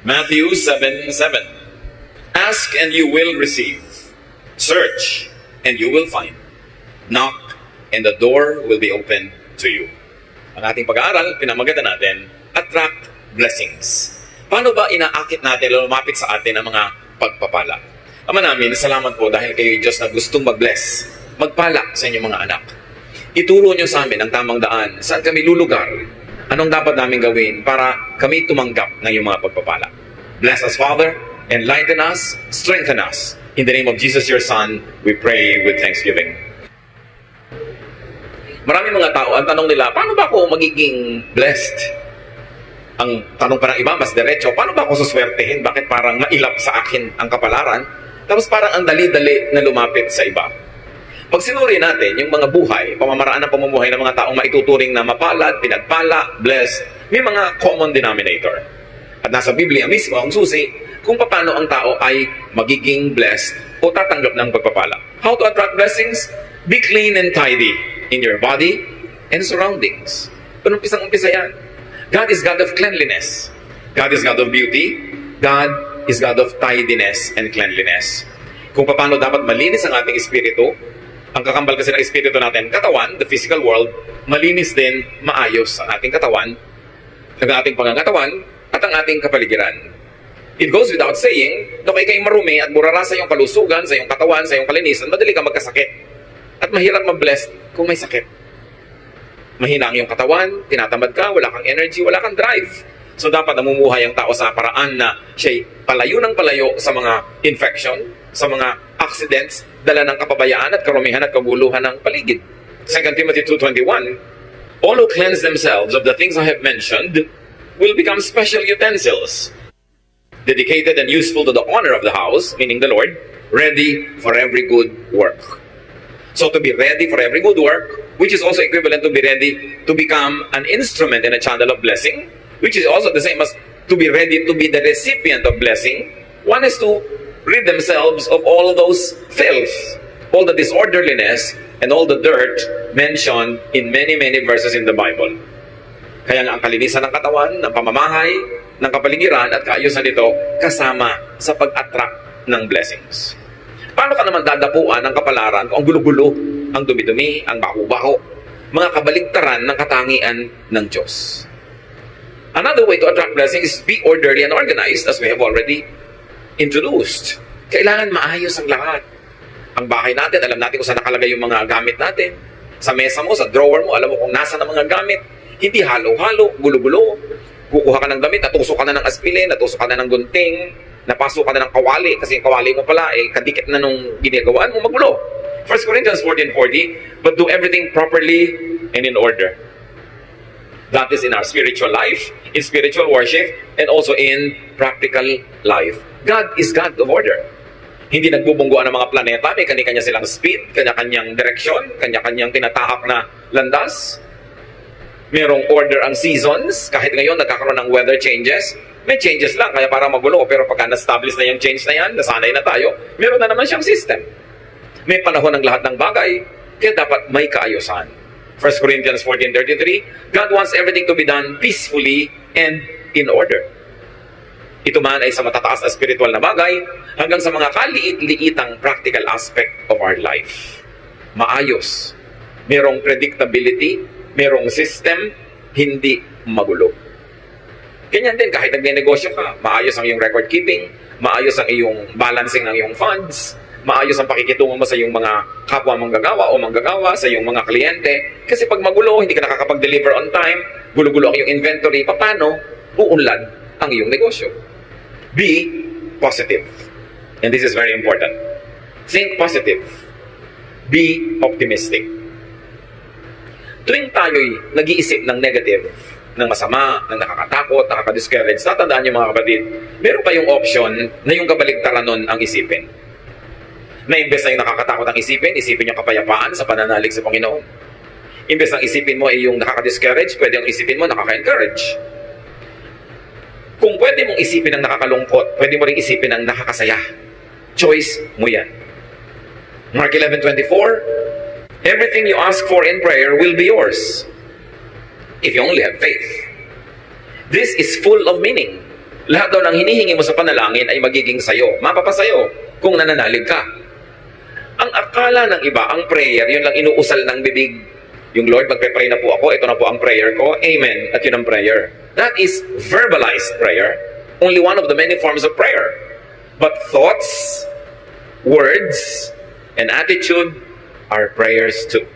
Matthew 7:7. Ask and you will receive. Search and you will find. Knock and the door will be open to you. Ang ating pag-aaral, pinamagatan natin, attract blessings. Paano ba inaakit natin, lumapit sa atin ang mga pagpapala? Ama namin, salamat po dahil kayo Diyos na gustong mag-bless, magpala sa inyong mga anak. Ituro niyo sa amin ang tamang daan, saan kami lulugar, anong dapat namin gawin para kami tumanggap ng iyong mga pagpapala. Bless us, Father, enlighten us, strengthen us. In the name of Jesus, your Son, we pray with thanksgiving. Maraming mga tao, ang tanong nila, paano ba ako magiging blessed? Ang tanong pa ng iba, mas diretso, paano ba ako suswertehin? Bakit parang mailap sa akin ang kapalaran? Tapos parang ang dali-dali na lumapit sa iba. Pag sinuri natin yung mga buhay, pamamaraan ng pamumuhay ng mga taong maituturing na mapalad, pinagpala, blessed, may mga common denominator. At nasa Biblia mismo ang susi kung paano ang tao ay magiging blessed o tatanggap ng pagpapala. How to attract blessings? Be clean and tidy in your body and surroundings. Umpisang-umpisa yan. God is God of cleanliness. God is God of beauty. God is God of tidiness and cleanliness. Kung paano dapat malinis ang ating espiritu, ang kakambal kasi ng espiritu natin, katawan, the physical world, malinis din, maayos ang ating katawan, ang ating pangangatawan, at ang ating kapaligiran. It goes without saying, na kung ikay marumi at burara sa iyong kalusugan, sa iyong katawan, sa iyong kalinisan, madali ka magkasakit. At mahirap mag-bless kung may sakit. Mahina ang iyong katawan, tinatamad ka, wala kang energy, wala kang drive. So dapat namumuhay ang tao sa paraan na siya'y palayo ng palayo sa mga infection, sa mga accidents, dala ng kapabayaan at karumihan at kaguluhan ng paligid. 2 Timothy 2:21, all who cleanse themselves of the things I have mentioned will become special utensils, dedicated and useful to the honor of the house, meaning the Lord, ready for every good work. So to be ready for every good work, which is also equivalent to be ready to become an instrument and a channel of blessing, which is also the same as to be ready to be the recipient of blessing, one is to rid themselves of all those filth, all the disorderliness, and all the dirt mentioned in many, many verses in the Bible. Kaya nga ang kalinisan ng katawan, ng pamamahay, ng kapaligiran at kaayusan nito kasama sa pag-attract ng blessings. Paano ka naman dadapuan ng kapalaran kung ang gulo-gulo, ang dumi-dumi, ang baho-baho, mga kabaligtaran ng katangian ng Diyos? Another way to attract blessings is be orderly and organized, as we have already introduced. Kailangan maayos ang lahat. Ang bahay natin, alam natin kung saan nakalagay yung mga gamit natin. Sa mesa mo, sa drawer mo, alam mo kung nasa ng mga gamit. Hindi halo-halo, gulo-gulo. Kukuha ka ng damit, natusok ka na ng aspilin, natusok ka na ng gunting, napasok ka na ng kawali, kasi yung kawali mo pala, kadikit na nung ginagawaan mo, magulo. 1 Corinthians 14:40, but do everything properly and in order. That is in our spiritual life, in spiritual worship, and also in practical life. God is God of order. Hindi nagbubungguan ng mga planeta, may kanya-kanya silang speed, kanya-kanyang direksyon, kanya-kanyang tinatahak na landas. Merong order ang seasons, kahit ngayon nagkakaroon ng weather changes, may changes lang, kaya para magulo. Pero pagka na-establish na yung change na yan, nasanay na tayo, meron na naman siyang system. May panahon ng lahat ng bagay, kaya dapat may kaayusan. 1 Corinthians 14:33, God wants everything to be done peacefully and in order. Ito man ay sa matataas na spiritual na bagay, hanggang sa mga kaliit-liitang practical aspect of our life. Maayos. Merong predictability, merong system, hindi magulo. Ganyan din, kahit nagnenegosyo ka, maayos ang iyong record keeping, maayos ang iyong balancing ng iyong funds, maayos ang pakikitungo mo sa iyong mga kapwa manggagawa o manggagawa, sa iyong mga kliyente. Kasi pag magulo, hindi ka nakakapag-deliver on time, gulo-gulo ang iyong inventory, paano uunlad ang iyong negosyo? Be positive. And this is very important. Think positive. Be optimistic. Tuwing tayo'y nag-iisip ng negative, ng masama, ng nakakatakot, nakaka-discourage, tatandaan niyo mga kapatid, meron kayong option na yung kabaligtaran nun ang isipin. Na imbes na yung nakakatakot ang isipin yung kapayapaan sa pananalig sa Panginoon. Imbes na isipin mo ay yung nakaka-discourage, pwede yung isipin mo nakaka-encourage. Kung pwede mong isipin ang nakakalungkot, pwede mo rin isipin ang nakakasaya. Choice mo yan. Mark 11:24, everything you ask for in prayer will be yours if you only have faith. This is full of meaning. Lahat daw ng hinihingi mo sa panalangin ay magiging sayo. Mapapasayo kung nananalig ka. Ang akala ng iba, ang prayer, yun lang inuusal ng bibig. Yung Lord, magpe-pray na po ako, ito na po ang prayer ko, amen, at yun ang prayer. That is verbalized prayer. Only one of the many forms of prayer. But thoughts, words, and attitude are prayers too.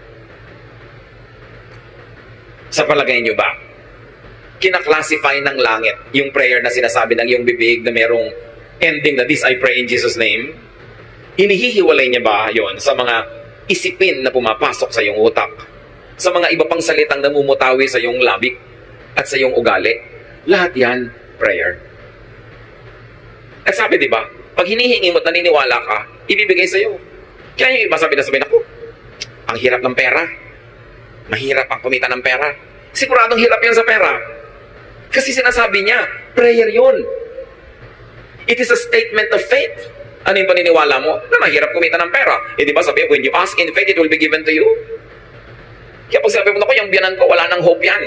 Sa palagay nyo ba, kinaklasify ng langit yung prayer na sinasabi ng iyong bibig na merong ending na this I pray in Jesus' name? Hinihiwalay niya ba yon sa mga isipin na pumapasok sa iyong utak? Sa mga iba pang salitang namumutawi sa iyong labik at sa iyong ugali? Lahat yan, prayer. At sabi, di ba, pag hinihingi mo at naniniwala ka, ibibigay sa iyo. Kaya yung iba sabi ako, ang hirap ng pera. Mahirap ang kumita ng pera. Siguradong hirap yan sa pera. Kasi sinasabi niya, prayer yun. It is a statement of faith. Ano yung paniniwala mo? Na mahirap kumita ng pera. Eh di ba sabi, when you ask in faith, it will be given to you. Kaya pag sabi mo, naku, yung biyanan ko, wala nang hope yan.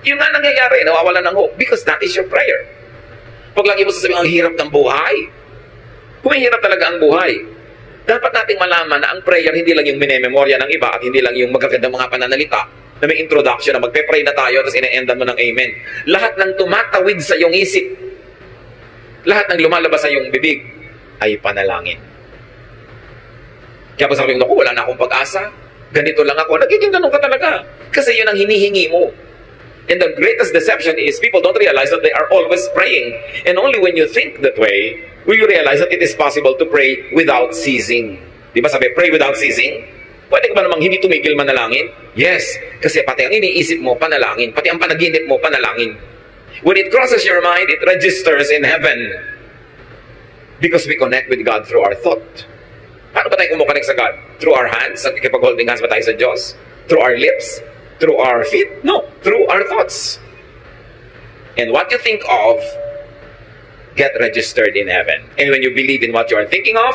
Yun nga nangyayari, nawawala ng hope. Because that is your prayer. Pag lagi mo sasabihin, ang hirap ng buhay. Kung mahirap talaga ang buhay, dapat nating malaman na ang prayer hindi lang yung minememorya ng iba at hindi lang yung magagandang mga pananalita na may introduction na magpe-pray na tayo tapos ine-endan mo ng amen. Lahat ng tumatawid sa iyong isip, lahat ng lumalabas sa iyong bibig ay panalangin. Kaya pag sabi mo, naku, wala na akong pag-asa, ganito lang ako, nagiging ganun ka talaga. Kasi yun ang hinihingi mo. And the greatest deception is people don't realize that they are always praying. And only when you think that way, will you realize that it is possible to pray without ceasing. Di ba sabi, pray without ceasing? Pwede ka ba namang hindi tumigil manalangin? Yes, kasi pati ang iniisip mo, panalangin. Pati ang panaginip mo, panalangin. When it crosses your mind, it registers in heaven. Because we connect with God through our thought. Paano ba tayo kumukonect sa God? Through our hands? Kapag-holding hands ba tayo sa Diyos? Through our lips? Through our feet? No, through our thoughts. And what you think of, get registered in heaven. And when you believe in what you are thinking of,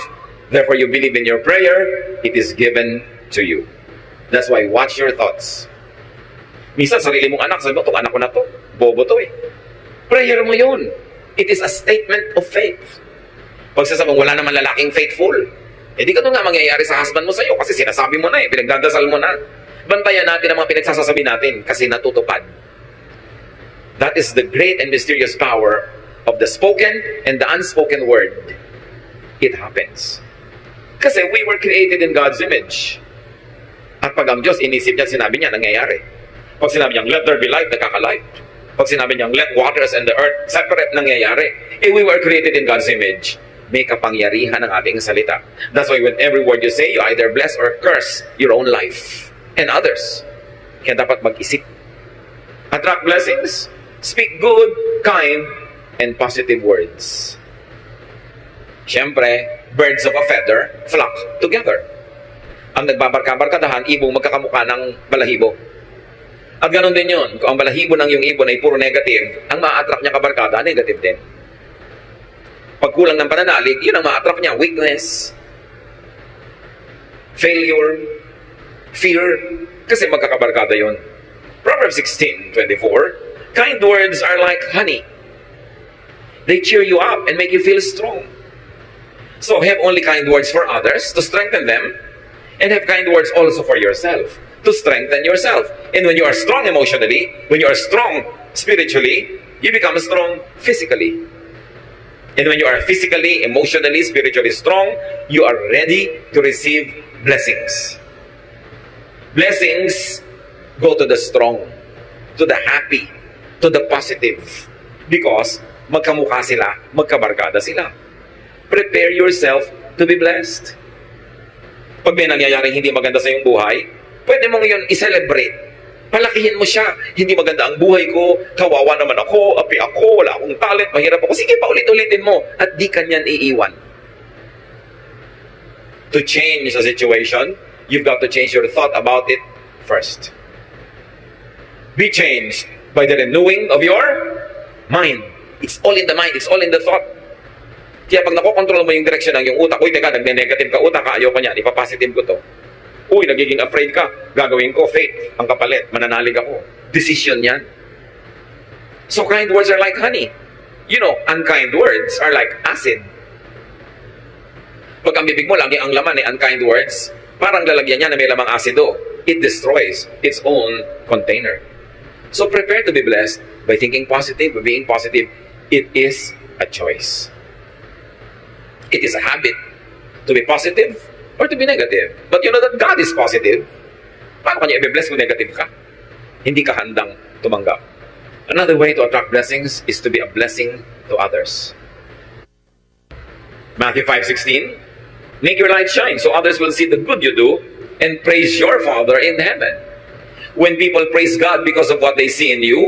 therefore you believe in your prayer, it is given to you. That's why watch your thoughts. Minsan sarili mong anak, sabi mo, itong anak ko na to, bobo to eh. Prayer mo yun. It is a statement of faith. Pag sasabing wala naman lalaking faithful, eh di ka nga mangyayari sa husband mo sa'yo kasi sinasabi mo na eh, pinagdadasal mo na. Bantayan natin ang mga pinagsasasabi natin kasi natutupad. That is the great and mysterious power of the spoken and the unspoken word. It happens. Kasi we were created in God's image. At pag ang Diyos inisip niya, sinabi niya, nangyayari. Pag sinabi niya, let there be light, nagkaka-light. Pag sinabi niya, let waters and the earth separate, nangyayari. Eh, we were created in God's image. May kapangyarihan ang ating salita. That's why with every word you say, you either bless or curse your own life and others. Kaya dapat mag-isip. Attract blessings, speak good, kind, and positive words. Siyempre, birds of a feather flock together. Ang nagbabarka-barkadahan, ibong magkakamukha ng balahibo. At ganun din yun. Kung ang balahibo ng yung ibon ay puro negative, ang ma-attract niya kabarkada, negative din. Pag kulang ng pananalig, yun ang ma-attract niya. Weakness, failure, fear, kasi magkakabarkada yun. Proverbs 16:24, kind words are like honey. They cheer you up and make you feel strong. So have only kind words for others to strengthen them, and have kind words also for yourself to strengthen yourself. And when you are strong emotionally, when you are strong spiritually, you become strong physically. And when you are physically, emotionally, spiritually strong, you are ready to receive blessings. Blessings go to the strong, to the happy, to the positive. Because magkamukha sila, magkabarkada sila. Prepare yourself to be blessed. Pag may nangyayaring hindi maganda sa iyong buhay, pwede mong yun i-celebrate. Palakihin mo siya. Hindi maganda ang buhay ko, kawawa naman ako, api ako, wala akong talent, mahirap ako. Sige, paulit-ulitin mo at di kanyan iiwan. To change a situation, you've got to change your thought about it first. Be changed by the renewing of your mind. It's all in the mind, it's all in the thought. Kaya pag nakokontrol mo yung direksyon ng yung utak, uy, teka, nagne-negative ka utak ka, ayoko niyan, ipapositive ko to. Uy, nagiging afraid ka, gagawin ko, faith, ang kapalit, mananalig ako. Decision yan. So kind words are like honey. You know, unkind words are like acid. Pag ang bibig mo lagi ang laman ay unkind words, parang lalagyan niya na may lamang asido. It destroys its own container. So prepare to be blessed by thinking positive, by being positive. It is a choice. It is a habit to be positive or to be negative. But you know that God is positive. Paano kanya i-bless kung negative ka? Hindi ka handang tumanggap. Another way to attract blessings is to be a blessing to others. Matthew 5:16, make your light shine so others will see the good you do and praise your Father in heaven. When people praise God because of what they see in you,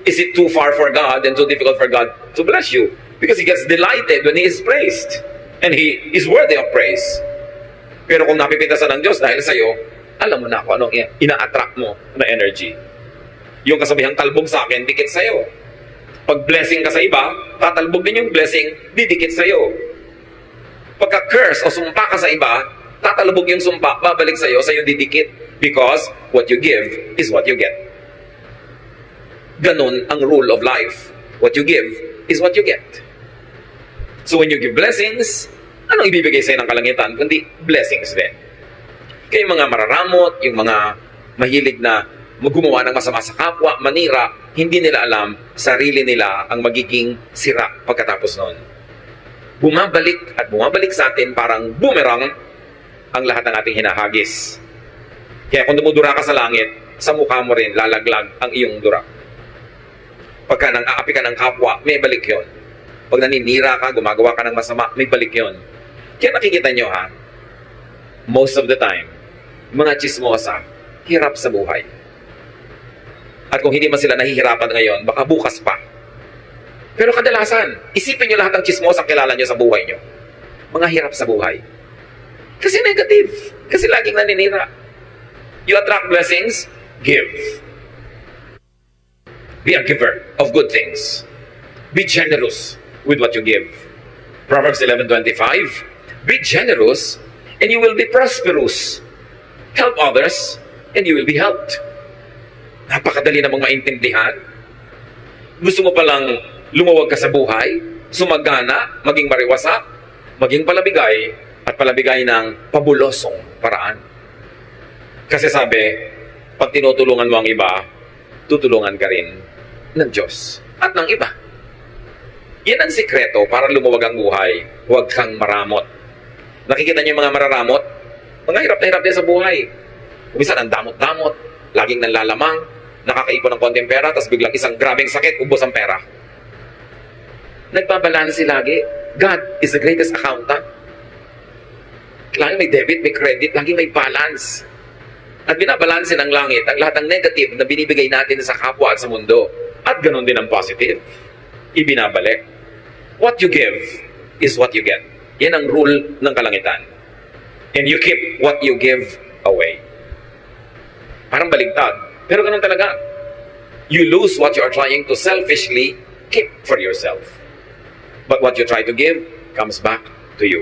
is it too far for God and too difficult for God to bless you? Because He gets delighted when He is praised. And He is worthy of praise. Pero kung napipitasan ng Diyos dahil sa'yo, alam mo na kung anong ina-attract mo na energy. Yung kasabihang talbog sa akin, dikit sa'yo. Pag blessing ka sa iba, tatalbog din yung blessing, didikit sa'yo. Pagka curse o sumpa ka sa iba, tatalbog yung sumpa, babalik sa'yo didikit. Because what you give is what you get. Ganun ang rule of life. What you give is what you get. So when you give blessings, anong ibibigay sa'yo ng kalangitan? Kundi blessings din. Kaya yung mga mararamot, yung mga mahilig na gumawa ng masama sa kapwa, manira, hindi nila alam, sarili nila ang magiging sira pagkatapos nun. Bumabalik at bumabalik sa atin parang boomerang ang lahat ng ating hinahagis. Kaya kung dumudura ka sa langit, sa mukha mo rin lalaglag ang iyong dura. Pagka nang aapi ka ng kapwa, may balik yon. Pag naninira ka, gumagawa ka ng masama, may balik yon. Kaya nakikita nyo ha, most of the time, mga chismosa, hirap sa buhay. At kung hindi man sila nahihirapan ngayon, baka bukas pa. Pero kadalasan, isipin nyo lahat ng chismosa kilala nyo sa buhay nyo. Mga hirap sa buhay. Kasi negative. Kasi laging naninira. You attract blessings, give. Be a giver of good things. Be generous with what you give. Proverbs 11:25, be generous and you will be prosperous. Help others and you will be helped. Napakadali namang maintindihan. Gusto mo palang lumawag ka sa buhay, sumagana, maging mariwasak, maging palabigay, at palabigay ng pabulosong paraan. Kasi sabi, pag tinutulungan mo ang iba, tutulungan ka rin ng Diyos at ng iba. Yan ang sikreto para lumawag ang buhay. Huwag kang maramot. Nakikita niyo yung mga mararamot? Mga hirap na hirap din sa buhay. Umisa ang damot-damot, laging nanlalamang, nakakaipon ng konting pera, tapos biglang isang grabing sakit, ubos ang pera. Nagbabalansi lagi. God is the greatest accountant. Laging may debit, may credit, laging may balance. At binabalanse ng langit ang lahat ng negative na binibigay natin sa kapwa at sa mundo. At ganun din ang positive. Ibinabalik. What you give is what you get. Yan ang rule ng kalangitan. And you keep what you give away. Parang baligtad. Pero ganun talaga. You lose what you are trying to selfishly keep for yourself. But what you try to give comes back to you.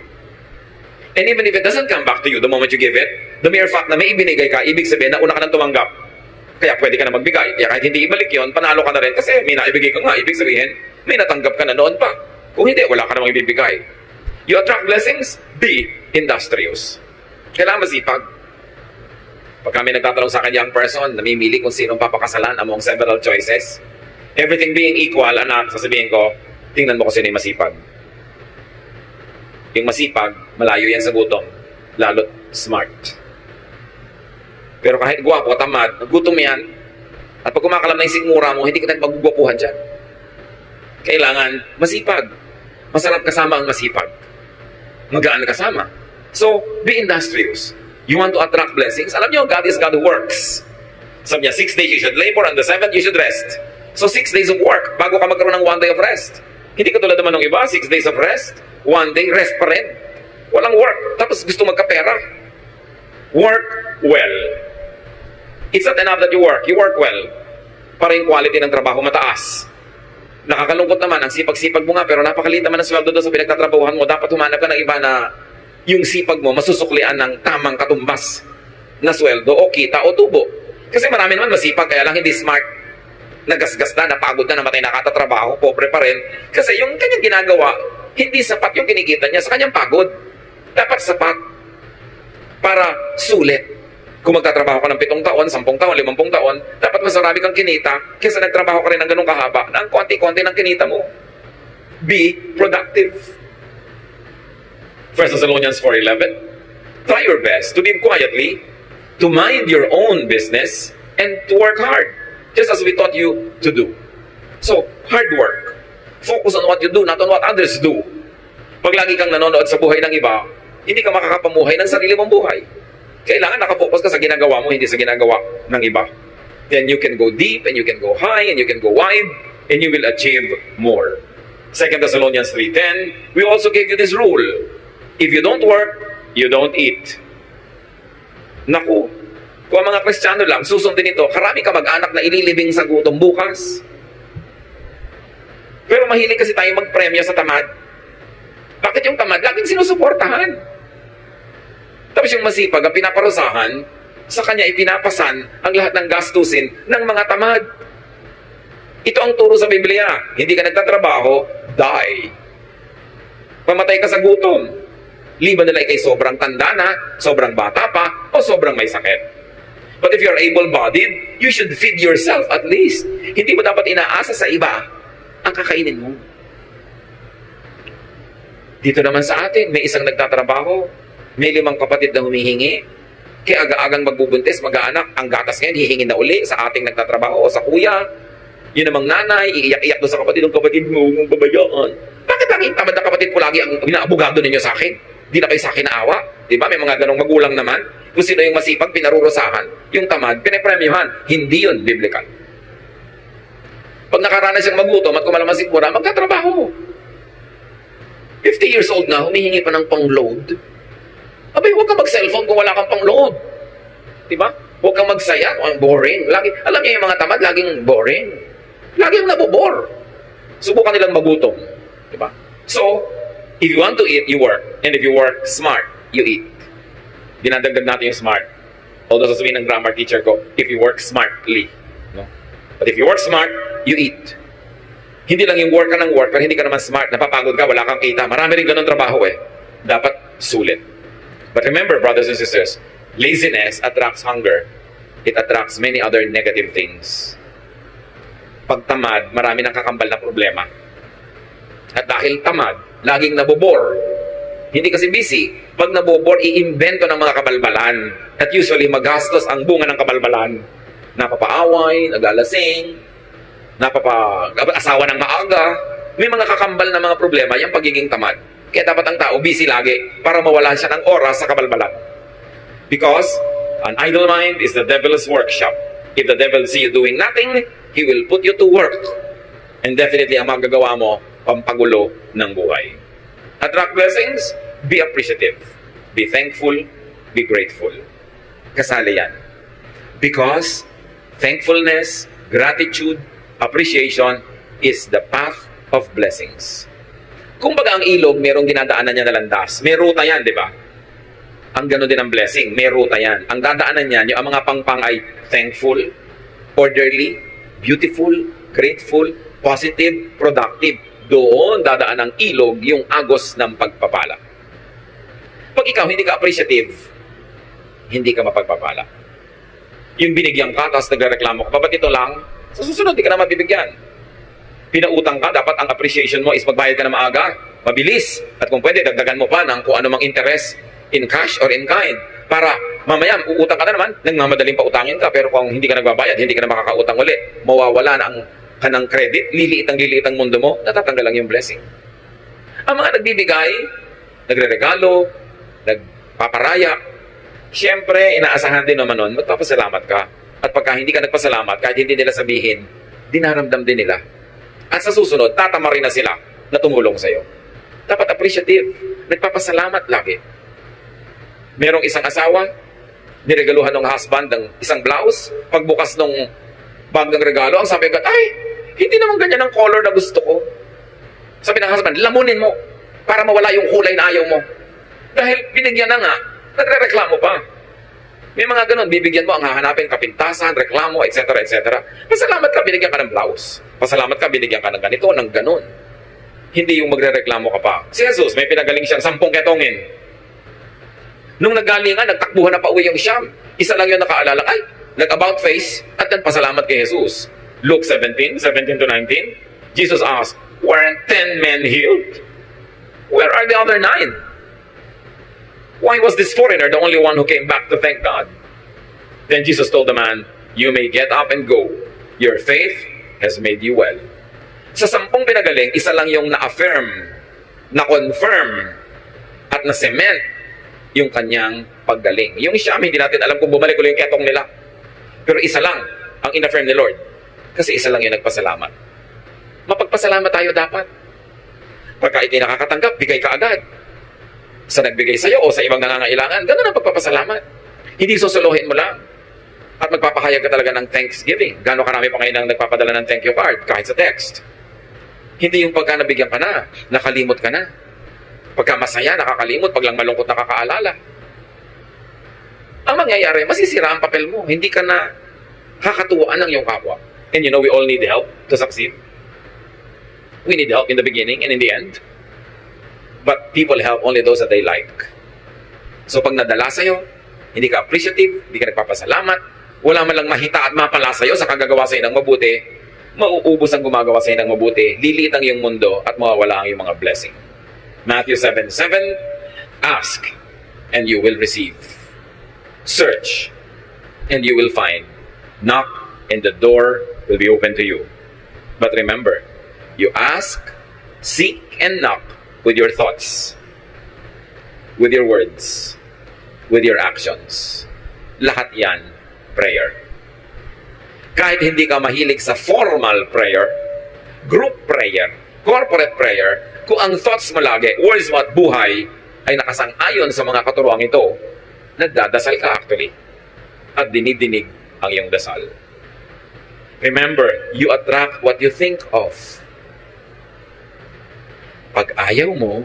And even if it doesn't come back to you the moment you give it, the mere fact na may ibinigay ka, ibig sabihin na una ka nang tumanggap. Kaya pwede ka na magbigay. Kaya kahit hindi ibalik yon, panalo ka na rin kasi may naibigay ka nga. Ibig sabihin, may natanggap ka na noon pa. Kung hindi, wala ka namang ibibigay. You attract blessings, be industrious. Kailangan masipag. Pag kami nagtatanong sa akin young person, namimili kung sinong papakasalan among several choices, everything being equal, anak, sasabihin ko, tingnan mo kung sino yung masipag. Yung masipag, malayo yan sa gutom. Lalo't smart. Pero kahit guwapo, tamad, gutom yan. At pag kumakalam na yung sikmura mo, hindi ka tayo magugwapuhan dyan. Kailangan masipag. Masarap kasama ang masipag. Magaan kasama. So, be industrious. You want to attract blessings? Alam nyo, God is God who works. Sabi niya, 6 days you should labor, and the 7th you should rest. So, 6 days of work, bago ka magkaroon ng 1 day of rest. Hindi ka tulad naman ng iba, 6 days of rest, 1 day, rest pa rin. Walang work. Tapos gusto magkapera. Work well. It's not enough that you work well. Para yung quality ng trabaho mataas. Nakakalungkot naman, ang sipag-sipag mo nga, pero napakaliit naman ang sweldo doon sa pinagtatrabahuhan mo. Dapat humanap ka ng iba na yung sipag mo masusuklian ng tamang katumbas na sweldo o kita o tubo. Kasi marami naman masipag, kaya lang hindi smart. nagasgas na, napagod na, namatay na katatrabaho, pobre pa rin. Kasi yung kanyang ginagawa, hindi sapat yung kinikita niya sa kanyang pagod. Dapat sapat para sulit. Kung magtatrabaho ka ng 7 taon, 10 taon, 50 taon, dapat mas marami kang kinita kaysa nagtrabaho ka rin ng ganung kahaba na ang konti-konti ng kinita mo. Be productive. 1 Thessalonians 4:11. Try your best to live quietly, to mind your own business, and to work hard, just as we taught you to do. So, hard work. Focus on what you do, not on what others do. Pag lagi kang nanonood sa buhay ng iba, hindi ka makakapamuhay ng sarili mong buhay. Kailangan nakafocus ka sa ginagawa mo, hindi sa ginagawa ng iba. Then you can go deep, and you can go high, and you can go wide, and you will achieve more. 2 Thessalonians 3:10, we also gave you this rule. If you don't work, you don't eat. Naku, kung ang mga Kristiyano lang susundin ito, karami ka mag-anak na ililibing sa gutom bukas. Pero mahilig kasi tayo magpremyo sa tamad. Bakit yung tamad? Laging sinusuportahan. Tapos yung masipag, ang pinaparusahan, sa kanya ipinapasan ang lahat ng gastusin ng mga tamad. Ito ang turo sa Biblia. Hindi ka nagtatrabaho, die. Mamatay ka sa gutom. Liban nila kay sobrang tanda na, sobrang bata pa, o sobrang may sakit. But if you're able-bodied, you should feed yourself at least. Hindi mo dapat inaasa sa iba ang kakainin mo. Dito naman sa atin, may isang nagtatrabaho, may 5 kapatid na humihingi, kaya aga-agang magbubuntis, mag-aanak, ang gatas ngayon, hihingin na uli sa ating nagtatrabaho o sa kuya. Yun namang nanay, iiyak-iyak doon sa kapatid mo, mong babayaan. Bakit laging tamad na kapatid ko lagi ang inaabogado ninyo sa akin? Di na kayo sa akin naawa. Diba? May mga ganong magulang naman. Kung sino yung masipag, pinarurusahan. Yung tamad, pinapremyuhan. Hindi yun biblical. Pag nakaranas siyang magutom at kumalaman si Pura, magtatrabaho. 50 years old na, humihingi pa ng pang-load. Abay, huwag kang mag-cellphone kung wala kang pang-load. Diba? Huwag kang magsaya. Boring. Lagi, alam niyo yung mga tamad, laging boring. Laging nabobore. Subukan nilang magutom. Diba? So, if you want to eat, you work. And if you work smart, you eat. Dinadagdag natin yung smart. Although sasabihin ng grammar teacher ko, if you work smartly. No? But if you work smart, you eat. Hindi lang yung work ka ng work, pero hindi ka naman smart. Napapagod ka, wala kang kita. Marami rin ganun trabaho eh. Dapat sulit. But remember, brothers and sisters, laziness attracts hunger. It attracts many other negative things. Pag tamad, marami nang kakambal na problema. At dahil tamad, laging nabobor. Hindi kasi busy. Pag nabobor, iimbento ng mga kabalbalan. At usually, magastos ang bunga ng kabalbalan. Napapaaway, naglalasing, asawa ng maaga. May mga kakambal na mga problema, yung pagiging tamad. Kaya dapat ang tao busy lagi para mawala siya ng oras sa kabalbalan. Because an idle mind is the devil's workshop. If the devil see you doing nothing, he will put you to work. And definitely, ang magagawa mo, pampagulo ng buhay. Attract blessings, be appreciative. Be thankful, be grateful. Kasali yan. Because thankfulness, gratitude, appreciation is the path of blessings. Kung baga ang ilog, merong dinadaanan niya na landas. May ruta yan, di ba? Ang gano'n din ang blessing, may ruta yan. Ang dadaanan niyan, yung mga pangpang ay thankful, orderly, beautiful, grateful, positive, productive. Doon dadaan ang ilog yung agos ng pagpapala. Pag ikaw hindi ka appreciative, hindi ka mapagpapala. Yung binigyan ka, tapos nagreklamo ka, ba't ito lang? Sa susunod, di ka na mabibigyan. Pinautang ka, dapat ang appreciation mo is magbayad ka na maaga, mabilis, at kung pwede, dagdagan mo pa ng kung ano mang interest in cash or in kind. Para mamaya, uutang ka na naman, nagmamadaling pautangin ka, pero kung hindi ka nagbabayad, hindi ka na makakautang uli, mawawala na ang kanang credit, liliit ang mundo mo, natatanggal lang yung blessing. Ang mga nagbibigay, nagre-regalo, nagpaparaya, siyempre, inaasahan din naman nun, magpapasalamat ka. At pagka hindi ka nagpasalamat, kahit hindi nila sabihin, dinaramdam din nila. At sa susunod, tatama rin na sila na tumulong sa'yo. Dapat appreciative, nagpapasalamat lagi. Merong isang asawa, niregaluhan ng husband ng isang blouse, pagbukas ng bag ng regalo, ang sabi agad, ay, hindi naman ganyan ang color na gusto ko. Sabi ng husband, lamunin mo para mawala yung kulay na ayaw mo. Dahil binigyan na nga, nagre-reklamo pa. May mga ganun, bibigyan mo ang hahanapin, kapintasan, reklamo, etc. etc. Pasalamat ka, binigyan ka ng blouse. Pasalamat ka, binigyan ka ng ganito, ng ganun. Hindi yung magre-reklamo ka pa. Si Jesus, may pinagaling siyang 10 ketongin. Nung naggalingan, nagtakbuhan na pa uwi yung siyam. Isa lang yung nakaalala, ay, nag-about face, at nagpasalamat kay Jesus. Luke 17 to 19, Jesus asked, weren't 10 men healed? Where are the other 9? Why was this foreigner the only one who came back to thank God? Then Jesus told the man, you may get up and go. Your faith has made you well. Sa 10 pinagaling, isa lang yung na-affirm, na-confirm, at na-cement yung kanyang paggaling. Yung siyam, hindi natin alam kung bumalik ulit yung ketong nila. Pero isa lang ang in-affirm ni Lord. Kasi isa lang yung nagpasalamat. Mapagpasalamat tayo dapat. Pagka ito'y nakakatanggap, bigay ka agad. Sa nagbigay sa'yo o sa ibang nangangailangan, ganun ang pagpapasalamat. Hindi susuluhin mo lang. At magpapahayag ka talaga ng thanksgiving. Gano'ng karami pa ngayon ang nagpapadala ng thank you card, kahit sa text. Hindi yung pagka nabigyan ka na, nakalimot ka na. Pagka masaya, nakakalimot, pag lang malungkot, nakakaalala. Ang mangyayari, masisira ang papel mo. Hindi ka na kakatuwaan ng iyong kapwa. And you know, we all need help to succeed. We need help in the beginning and in the end. But people help only those that they like. So pag nadala sa'yo, hindi ka appreciative, hindi ka nagpapasalamat, wala man lang mahita at mapala sa'yo sa kagagawa sa'yo ng mabuti, mauubos ang gumagawa sa'yo ng mabuti, liliit ang iyong mundo at mawawala ang iyong mga blessing. Matthew 7:7, ask and you will receive. Search and you will find. Knock and the door will be open to you. But remember, you ask, seek, and knock with your thoughts, with your words, with your actions. Lahat yan, prayer. Kahit hindi ka mahilig sa formal prayer, group prayer, corporate prayer, kung ang thoughts mo lagi, words mo at buhay, ay nakasang-ayon sa mga katuruang ito, nagdadasal ka actually. At dinidinig ang iyong dasal. Remember, you attract what you think of. Pag ayaw mo,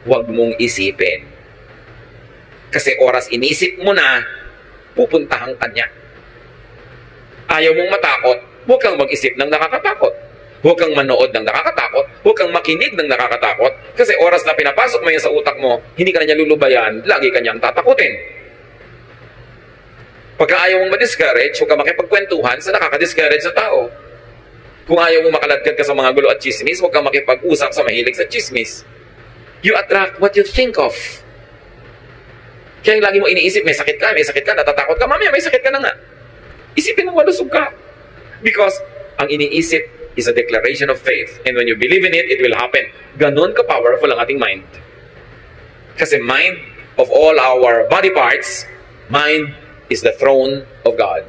huwag mong isipin. Kasi oras inisip mo na, pupuntahan ka niya. Ayaw mong matakot, huwag kang mag-isip ng nakakatakot. Huwag kang manood ng nakakatakot, huwag kang makinig ng nakakatakot, kasi oras na pinapasok mo yan sa utak mo, hindi ka na niya lulubayan, lagi ka niyang tatakutin. Pagka ayaw mong ma-discourage, huwag kang makipagkwentuhan sa nakaka-discourage sa tao. Kung ayaw mo makaladkad ka sa mga gulo at chismis, huwag kang makipag-usap sa mahilig sa chismis. You attract what you think of. Kaya yung lagi mo iniisip, may sakit ka, natatakot ka, mamaya may sakit ka na nga. Isipin mo malusog ka. Because ang iniisip is a declaration of faith. And when you believe in it, it will happen. Ganon ka-powerful ang ating mind. Kasi mind of all our body parts, mind is the throne of God.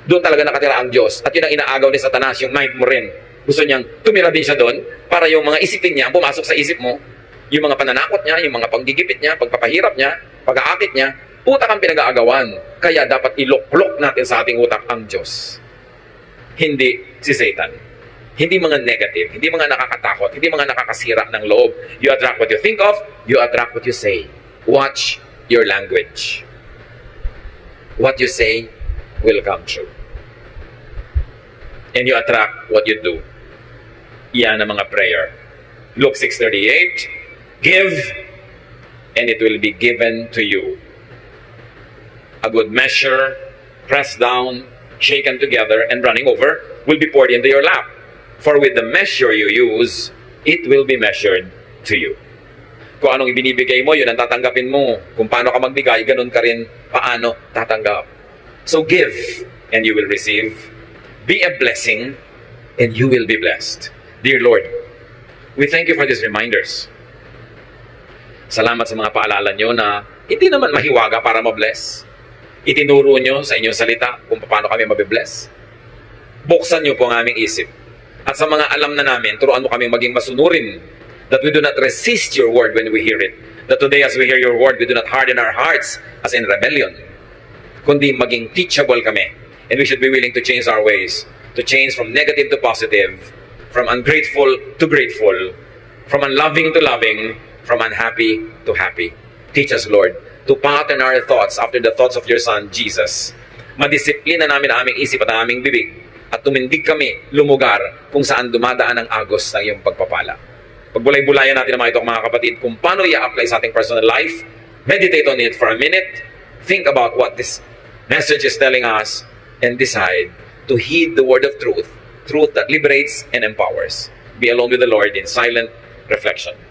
Doon talaga nakatira ang Diyos. At yun ang inaagaw ni Satanas, yung mind mo rin. Gusto niyang tumira din siya doon para yung mga isipin niya, pumasok sa isip mo, yung mga pananakot niya, yung mga panggigipit niya, pagpapahirap niya, pag-aakit niya, utak ang pinag-aagawan. Kaya dapat iloklok natin sa ating utak ang Diyos. Hindi si Satan. Hindi mga negative, hindi mga nakakatakot, hindi mga nakakasira ng loob. You attract what you think of, you attract what you say. Watch your language. What you say will come true. And you attract what you do. Yan ang mga prayer. Luke 6:38, give, and it will be given to you. A good measure, pressed down, shaken together, and running over, will be poured into your lap. For with the measure you use, it will be measured to you. Kung anong ibinibigay mo, yun ang tatanggapin mo. Kung paano ka magbigay, ganun ka rin paano tatanggap. So give, and you will receive. Be a blessing, and you will be blessed. Dear Lord, we thank you for these reminders. Salamat sa mga paalala nyo na hindi naman mahiwaga para ma-bless. Itinuro nyo sa inyong salita kung paano kami mabibless. Buksan nyo po ang aming isip. At sa mga alam na namin, turuan mo kami maging masunurin, that we do not resist your word when we hear it. That today as we hear your word, we do not harden our hearts as in rebellion, kundi maging teachable kami. And we should be willing to change our ways, to change from negative to positive, from ungrateful to grateful, from unloving to loving, from unhappy to happy. Teach us, Lord, to pattern our thoughts after the thoughts of your Son, Jesus. Madisiplina namin ang aming isip at ang aming bibig at tumindig kami lumugar kung saan dumadaan ang agos ng iyong pagpapala. Pagbulay-bulayan natin ang mga ito, mga kapatid, kung paano i-apply sa ating personal life. Meditate on it for a minute. Think about what this message is telling us and decide to heed the word of truth, truth that liberates and empowers. Be alone with the Lord in silent reflection.